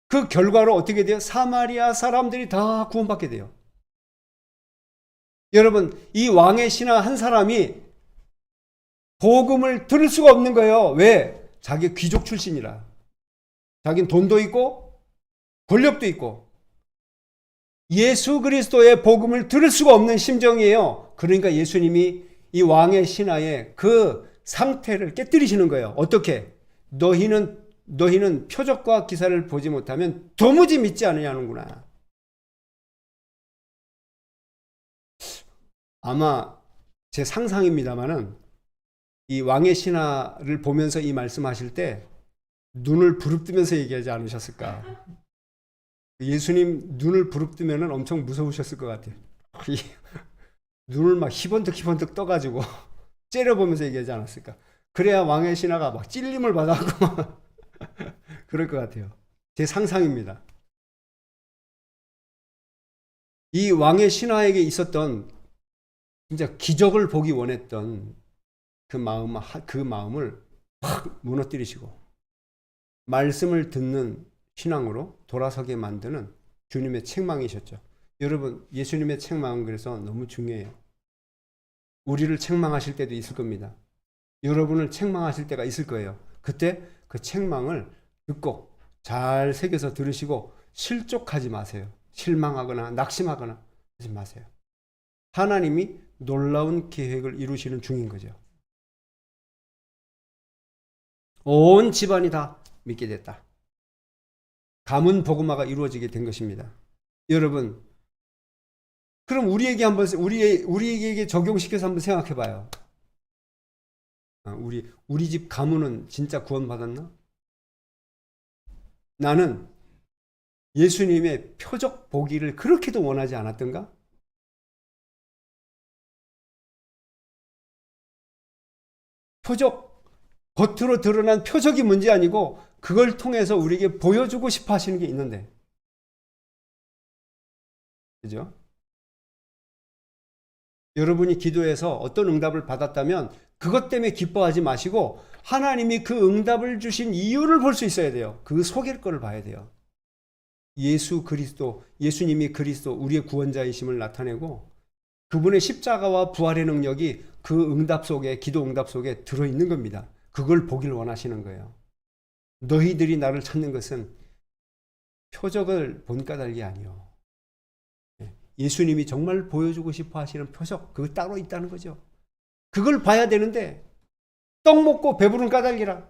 그 결과로 어떻게 돼요? 사마리아 사람들이 다 구원받게 돼요. 여러분, 이 왕의 신하 한 사람이 복음을 들을 수가 없는 거예요. 왜? 자기 귀족 출신이라. 자기는 돈도 있고 권력도 있고 예수 그리스도의 복음을 들을 수가 없는 심정이에요. 그러니까 예수님이 이 왕의 신하의 그 상태를 깨뜨리시는 거예요. 어떻게? 너희는 표적과 기사를 보지 못하면 도무지 믿지 않으냐는구나. 아마 제 상상입니다만은 이 왕의 신하를 보면서 이 말씀하실 때 눈을 부릅뜨면서 얘기하지 않으셨을까? 예수님 눈을 부릅뜨면 엄청 무서우셨을 것 같아요. 눈을 막 희번뜩 떠가지고 째려보면서 얘기하지 않았을까? 그래야 왕의 신하가 막 찔림을 받아갖고 그럴 것 같아요. 제 상상입니다. 이 왕의 신하에게 있었던 진짜 기적을 보기 원했던 그 마음을 확 무너뜨리시고 말씀을 듣는 신앙으로 돌아서게 만드는 주님의 책망이셨죠. 여러분, 예수님의 책망은 그래서 너무 중요해요. 우리를 책망하실 때도 있을 겁니다. 여러분을 책망하실 때가 있을 거예요. 그때 그 책망을 듣고 잘 새겨서 들으시고 실족하지 마세요. 실망하거나 낙심하거나 하지 마세요. 하나님이 놀라운 계획을 이루시는 중인 거죠. 온 집안이 다 믿게 됐다. 가문 복음화가 이루어지게 된 것입니다. 여러분, 그럼 우리에게 적용시켜서 한번 생각해 봐요. 우리 집 가문은 진짜 구원받았나? 나는 예수님의 표적 보기를 그렇게도 원하지 않았던가? 표적, 겉으로 드러난 표적이 문제 아니고 그걸 통해서 우리에게 보여주고 싶어 하시는 게 있는데. 그죠? 여러분이 기도해서 어떤 응답을 받았다면 그것 때문에 기뻐하지 마시고 하나님이 그 응답을 주신 이유를 볼 수 있어야 돼요. 그 속일 거를 봐야 돼요. 예수 그리스도, 예수님이 그리스도, 우리의 구원자이심을 나타내고 그분의 십자가와 부활의 능력이 그 응답 속에, 기도 응답 속에 들어있는 겁니다. 그걸 보길 원하시는 거예요. 너희들이 나를 찾는 것은 표적을 본 까닭이 아니요. 예수님이 정말 보여주고 싶어 하시는 표적, 그거 따로 있다는 거죠. 그걸 봐야 되는데 떡 먹고 배부른 까닭이라.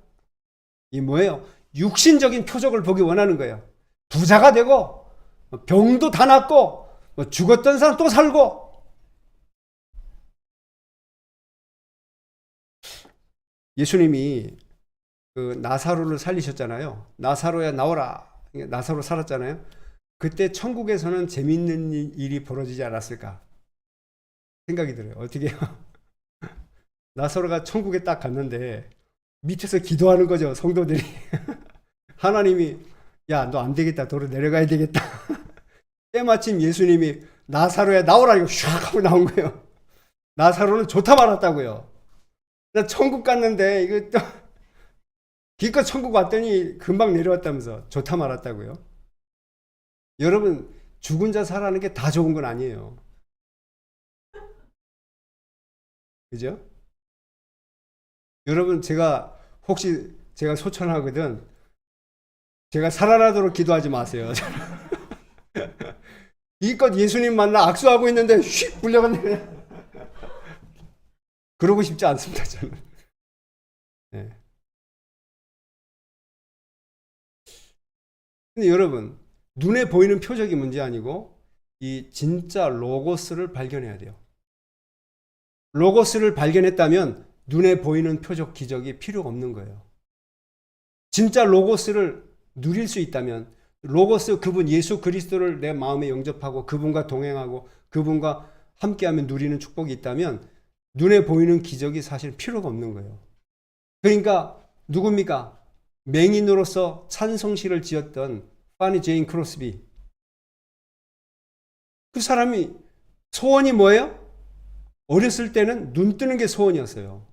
이 뭐예요? 육신적인 표적을 보기 원하는 거예요. 부자가 되고 병도 다 낫고 죽었던 사람 또 살고. 예수님이 그 나사로를 살리셨잖아요. 나사로야 나오라. 나사로 살았잖아요. 그때 천국에서는 재밌는 일이 벌어지지 않았을까 생각이 들어요. 어떻게 해요? 나사로가 천국에 딱 갔는데 밑에서 기도하는 거죠. 성도들이. 하나님이 야, 너 안 되겠다. 도로 내려가야 되겠다. 때마침 예수님이 나사로야 나오라 이거 슉 하고 나온 거예요. 나사로는 좋다 말았다고요. 나 천국 갔는데 이거 또 기껏 천국 왔더니 금방 내려왔다면서 좋다 말았다고요. 여러분, 죽은 자 살아나는 게 다 좋은 건 아니에요. 그죠? 여러분, 혹시 제가 소천하거든. 제가 살아나도록 기도하지 마세요. 이껏 예수님 만나 악수하고 있는데 휙 불려갔네. 그러고 싶지 않습니다, 저는. 네. 근데 여러분, 눈에 보이는 표적이 문제 아니고 이 진짜 로고스를 발견해야 돼요. 로고스를 발견했다면 눈에 보이는 표적, 기적이 필요가 없는 거예요. 진짜 로고스를 누릴 수 있다면, 로고스 그분 예수 그리스도를 내 마음에 영접하고 그분과 동행하고 그분과 함께하면 누리는 축복이 있다면 눈에 보이는 기적이 사실 필요가 없는 거예요. 그러니까 누굽니까? 맹인으로서 찬송시를 지었던 파니 제인 크로스비. 그 사람이 소원이 뭐예요? 어렸을 때는 눈 뜨는 게 소원이었어요.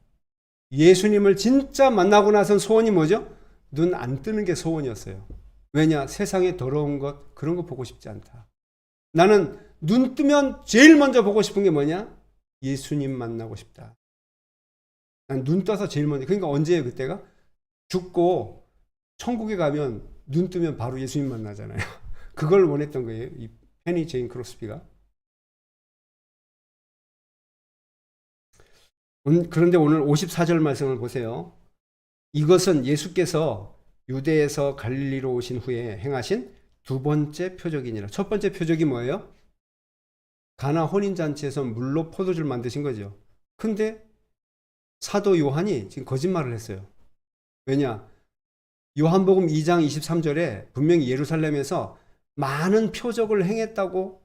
예수님을 진짜 만나고 나선 소원이 뭐죠? 눈 안 뜨는 게 소원이었어요. 왜냐? 세상에 더러운 것, 그런 거 보고 싶지 않다. 나는 눈 뜨면 제일 먼저 보고 싶은 게 뭐냐? 예수님 만나고 싶다. 난 눈 떠서 제일 먼저. 그러니까 언제예요, 그때가? 죽고 천국에 가면 눈 뜨면 바로 예수님 만나잖아요. 그걸 원했던 거예요, 이 페니 제인 크로스비가. 그런데 오늘 54절 말씀을 보세요. 이것은 예수께서 유대에서 갈릴리로 오신 후에 행하신 두 번째 표적이니라. 첫 번째 표적이 뭐예요? 가나 혼인잔치에서 물로 포도주를 만드신 거죠. 근데 사도 요한이 지금 거짓말을 했어요. 왜냐? 요한복음 2장 23절에 분명히 예루살렘에서 많은 표적을 행했다고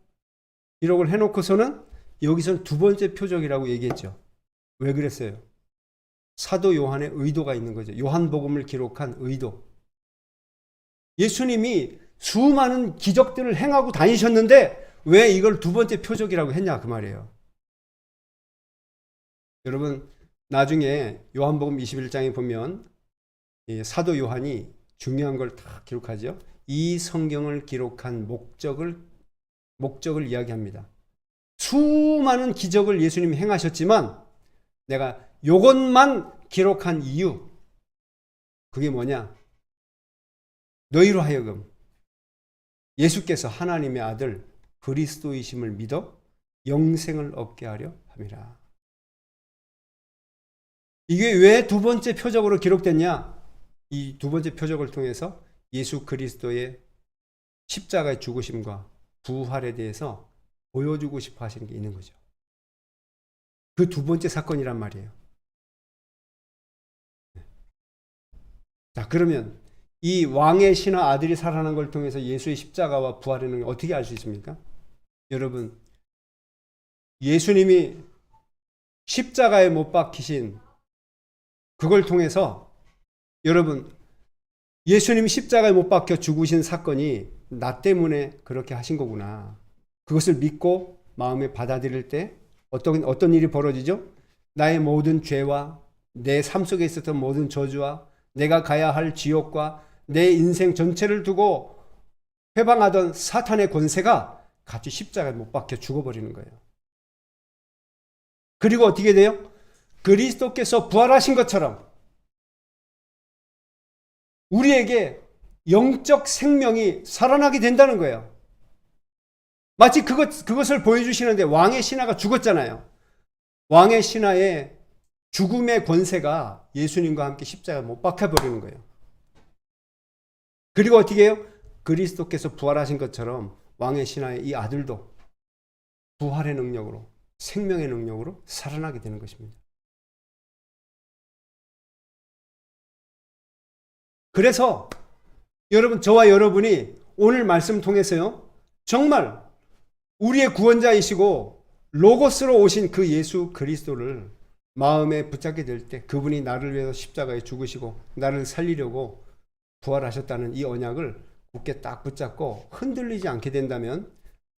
기록을 해놓고서는 여기서는 두 번째 표적이라고 얘기했죠. 왜 그랬어요? 사도 요한의 의도가 있는 거죠. 요한복음을 기록한 의도. 예수님이 수많은 기적들을 행하고 다니셨는데 왜 이걸 두 번째 표적이라고 했냐 그 말이에요. 여러분, 나중에 요한복음 21장에 보면 사도 요한이 중요한 걸 다 기록하죠. 이 성경을 기록한 목적을 이야기합니다. 수많은 기적을 예수님이 행하셨지만 내가 요것만 기록한 이유, 그게 뭐냐? 너희로 하여금 예수께서 하나님의 아들 그리스도이심을 믿어 영생을 얻게 하려 함이라. 이게 왜 두 번째 표적으로 기록됐냐? 이 두 번째 표적을 통해서 예수 그리스도의 십자가의 죽으심과 부활에 대해서 보여주고 싶어 하시는 게 있는 거죠. 그 두 번째 사건이란 말이에요. 자, 그러면 이 왕의 신하 아들이 살아난 걸 통해서 예수의 십자가와 부활의 능력 어떻게 알 수 있습니까? 여러분, 예수님이 십자가에 못 박히신 그걸 통해서 여러분 예수님 십자가에 못 박혀 죽으신 사건이 나 때문에 그렇게 하신 거구나. 그것을 믿고 마음에 받아들일 때 어떤 일이 벌어지죠? 나의 모든 죄와 내 삶 속에 있었던 모든 저주와 내가 가야 할 지옥과 내 인생 전체를 두고 회방하던 사탄의 권세가 같이 십자가에 못 박혀 죽어버리는 거예요. 그리고 어떻게 돼요? 그리스도께서 부활하신 것처럼 우리에게 영적 생명이 살아나게 된다는 거예요. 마치 그것을 보여주시는데 왕의 신하가 죽었잖아요. 왕의 신하의 죽음의 권세가 예수님과 함께 십자가에 못 박혀버리는 거예요. 그리고 어떻게 해요? 그리스도께서 부활하신 것처럼 왕의 신하의 이 아들도 부활의 능력으로 생명의 능력으로 살아나게 되는 것입니다. 그래서 여러분 저와 여러분이 오늘 말씀 통해서요 정말 우리의 구원자이시고 로고스로 오신 그 예수 그리스도를 마음에 붙잡게 될 때 그분이 나를 위해서 십자가에 죽으시고 나를 살리려고 부활하셨다는 이 언약을 굳게 딱 붙잡고 흔들리지 않게 된다면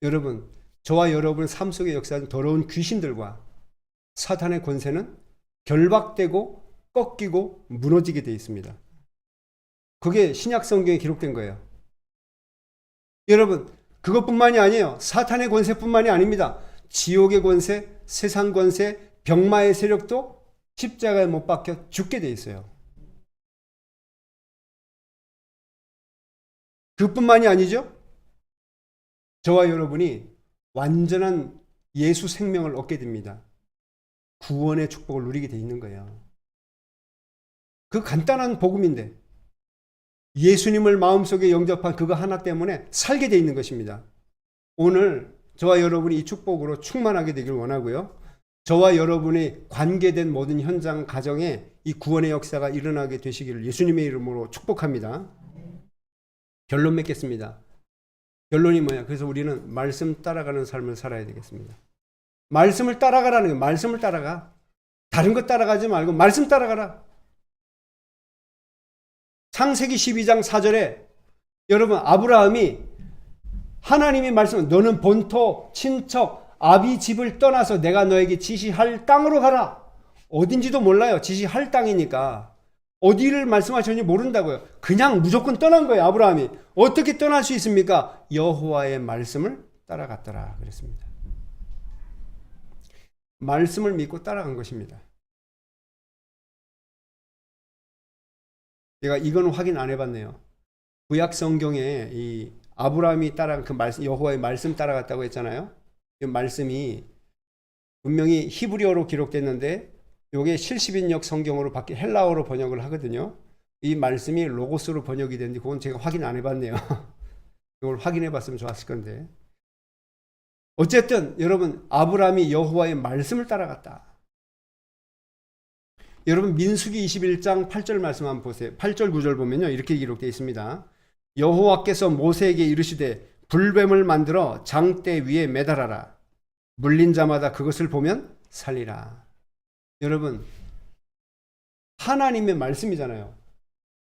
여러분 저와 여러분의 삶 속에 역사하는 더러운 귀신들과 사탄의 권세는 결박되고 꺾이고 무너지게 되어 있습니다. 그게 신약 성경에 기록된 거예요. 여러분 그것뿐만이 아니에요. 사탄의 권세뿐만이 아닙니다. 지옥의 권세, 세상 권세, 병마의 세력도 십자가에 못 박혀 죽게 돼 있어요. 그뿐만이 아니죠. 저와 여러분이 완전한 예수 생명을 얻게 됩니다. 구원의 축복을 누리게 돼 있는 거예요. 그 간단한 복음인데 예수님을 마음속에 영접한 그거 하나 때문에 살게 돼 있는 것입니다. 오늘 저와 여러분이 이 축복으로 충만하게 되길 원하고요. 저와 여러분이 관계된 모든 현장 가정에 이 구원의 역사가 일어나게 되시기를 예수님의 이름으로 축복합니다. 결론 맺겠습니다. 결론이 뭐냐? 그래서 우리는 말씀 따라가는 삶을 살아야 되겠습니다. 말씀을 따라가라는 거예요. 말씀을 따라가. 다른 것 따라가지 말고 말씀 따라가라. 창세기 12장 4절에 여러분 아브라함이 하나님이 말씀 너는 본토, 친척, 아비 집을 떠나서 내가 너에게 지시할 땅으로 가라. 어딘지도 몰라요. 지시할 땅이니까. 어디를 말씀하셨는지 모른다고요. 그냥 무조건 떠난 거예요. 아브라함이. 어떻게 떠날 수 있습니까? 여호와의 말씀을 따라갔더라 그랬습니다. 말씀을 믿고 따라간 것입니다. 제가 이건 확인 안 해봤네요. 구약 성경에 이 아브라함이 따라간 그 말씀, 여호와의 말씀 따라갔다고 했잖아요. 그 말씀이 분명히 히브리어로 기록됐는데 이게 70인역 성경으로 헬라어로 번역을 하거든요. 이 말씀이 로고스로 번역이 됐는데 그건 제가 확인 안 해봤네요. 이걸 확인해 봤으면 좋았을 건데. 어쨌든 여러분 아브라함이 여호와의 말씀을 따라갔다. 여러분 민수기 21장 8절 말씀 한번 보세요. 8절 9절 보면요 이렇게 기록되어 있습니다. 여호와께서 모세에게 이르시되 불뱀을 만들어 장대 위에 매달아라. 물린 자마다 그것을 보면 살리라. 여러분 하나님의 말씀이잖아요.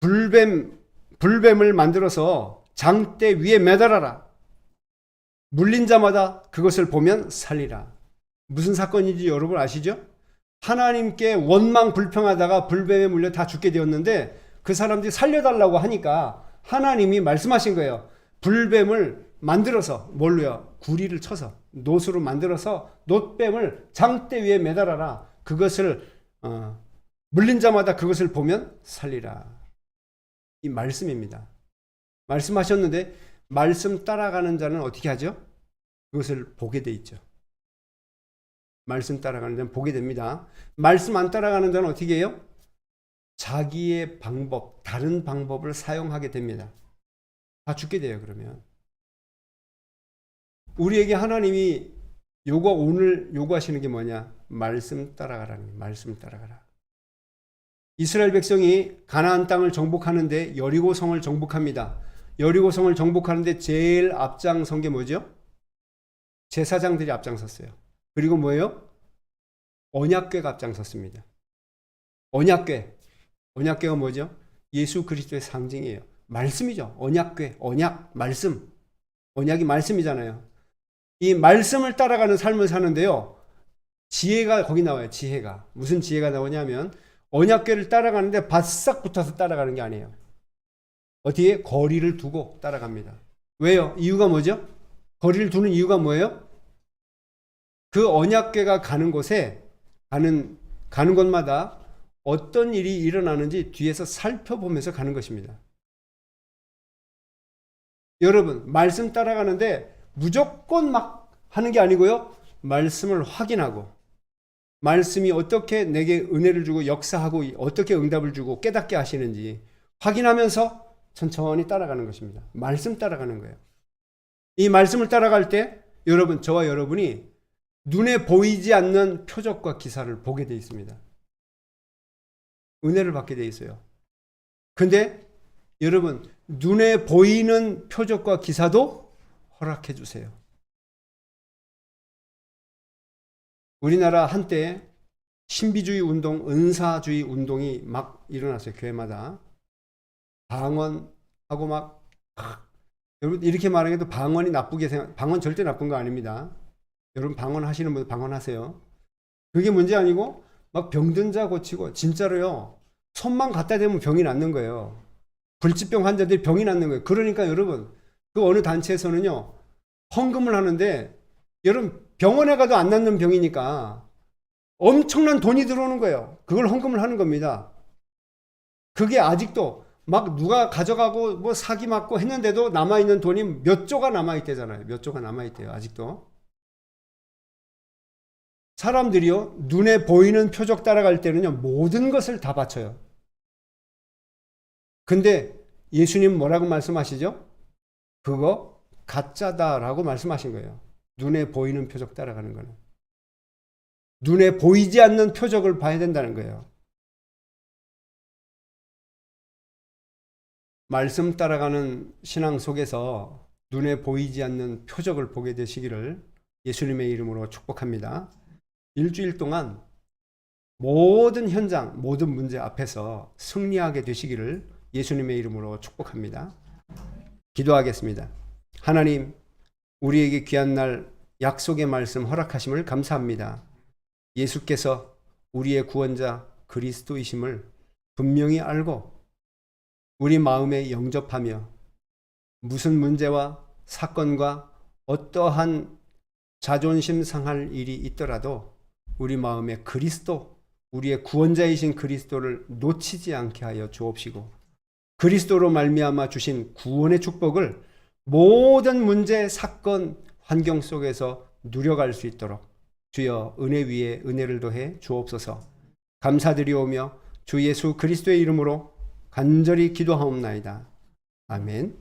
불뱀을 만들어서 장대 위에 매달아라. 물린 자마다 그것을 보면 살리라. 무슨 사건인지 여러분 아시죠? 하나님께 원망 불평하다가 불뱀에 물려 다 죽게 되었는데 그 사람들이 살려달라고 하니까 하나님이 말씀하신 거예요. 불뱀을 만들어서 뭘로요? 구리를 쳐서 놋으로 만들어서 놋뱀을 장대 위에 매달아라. 그것을 물린 자마다 그것을 보면 살리라. 이 말씀입니다. 말씀하셨는데 말씀 따라가는 자는 어떻게 하죠? 그것을 보게 돼 있죠. 말씀 따라가는 자는 보게 됩니다. 말씀 안 따라가는 자는 어떻게 해요? 자기의 방법, 다른 방법을 사용하게 됩니다. 다 죽게 돼요. 그러면 우리에게 하나님이 오늘 요구하시는 게 뭐냐? 말씀 따라가라는 거예요. 말씀 따라가라. 이스라엘 백성이 가나안 땅을 정복하는데 여리고성을 정복합니다. 여리고성을 정복하는데 제일 앞장선 게 뭐죠? 제사장들이 앞장섰어요. 그리고 뭐예요? 언약궤가 앞장섰습니다. 언약궤. 언약궤가 뭐죠? 예수 그리스도의 상징이에요. 말씀이죠. 언약궤, 언약, 말씀. 언약이 말씀이잖아요. 이 말씀을 따라가는 삶을 사는데요. 지혜가 거기 나와요. 지혜가. 무슨 지혜가 나오냐면 언약궤를 따라가는데 바싹 붙어서 따라가는 게 아니에요. 어디에? 거리를 두고 따라갑니다. 왜요? 이유가 뭐죠? 거리를 두는 이유가 뭐예요? 그 언약궤가 가는 곳에 가는 곳마다 어떤 일이 일어나는지 뒤에서 살펴보면서 가는 것입니다. 여러분, 말씀 따라가는데 무조건 막 하는 게 아니고요. 말씀을 확인하고 말씀이 어떻게 내게 은혜를 주고 역사하고 어떻게 응답을 주고 깨닫게 하시는지 확인하면서 천천히 따라가는 것입니다. 말씀 따라가는 거예요. 이 말씀을 따라갈 때 여러분, 저와 여러분이 눈에 보이지 않는 표적과 기사를 보게 돼 있습니다. 은혜를 받게 돼 있어요. 근데 여러분, 눈에 보이는 표적과 기사도 허락해 주세요. 우리나라 한때 신비주의 운동, 은사주의 운동이 막 일어났어요. 교회마다. 방언하고 막 여러분 이렇게 말하기도 방언이 나쁘게 방언 절대 나쁜 거 아닙니다. 여러분 방언 하시는 분들 방언하세요. 그게 문제 아니고 막 병든 자 고치고 진짜로요. 손만 갖다 대면 병이 낫는 거예요. 불치병 환자들이 병이 낫는 거예요. 그러니까 여러분 그 어느 단체에서는요. 헌금을 하는데 여러분 병원에 가도 안 낫는 병이니까 엄청난 돈이 들어오는 거예요. 그걸 헌금을 하는 겁니다. 그게 아직도 막 누가 가져가고 뭐 사기 맞고 했는데도 남아있는 돈이 몇 조가 남아있대잖아요. 몇 조가 남아있대요. 아직도. 사람들이요. 눈에 보이는 표적 따라갈 때는요. 모든 것을 다 바쳐요. 근데 예수님 뭐라고 말씀하시죠? 그거 가짜다라고 말씀하신 거예요. 눈에 보이는 표적 따라가는 거는. 눈에 보이지 않는 표적을 봐야 된다는 거예요. 말씀 따라가는 신앙 속에서 눈에 보이지 않는 표적을 보게 되시기를 예수님의 이름으로 축복합니다. 일주일 동안 모든 현장, 모든 문제 앞에서 승리하게 되시기를 예수님의 이름으로 축복합니다. 기도하겠습니다. 하나님, 우리에게 귀한 날 약속의 말씀 허락하심을 감사합니다. 예수께서 우리의 구원자 그리스도이심을 분명히 알고 우리 마음에 영접하며 무슨 문제와 사건과 어떠한 자존심 상할 일이 있더라도 우리 마음에 그리스도, 우리의 구원자이신 그리스도를 놓치지 않게 하여 주옵시고 그리스도로 말미암아 주신 구원의 축복을 모든 문제, 사건, 환경 속에서 누려갈 수 있도록 주여 은혜 위에 은혜를 더해 주옵소서. 감사드리오며 주 예수 그리스도의 이름으로 간절히 기도하옵나이다. 아멘.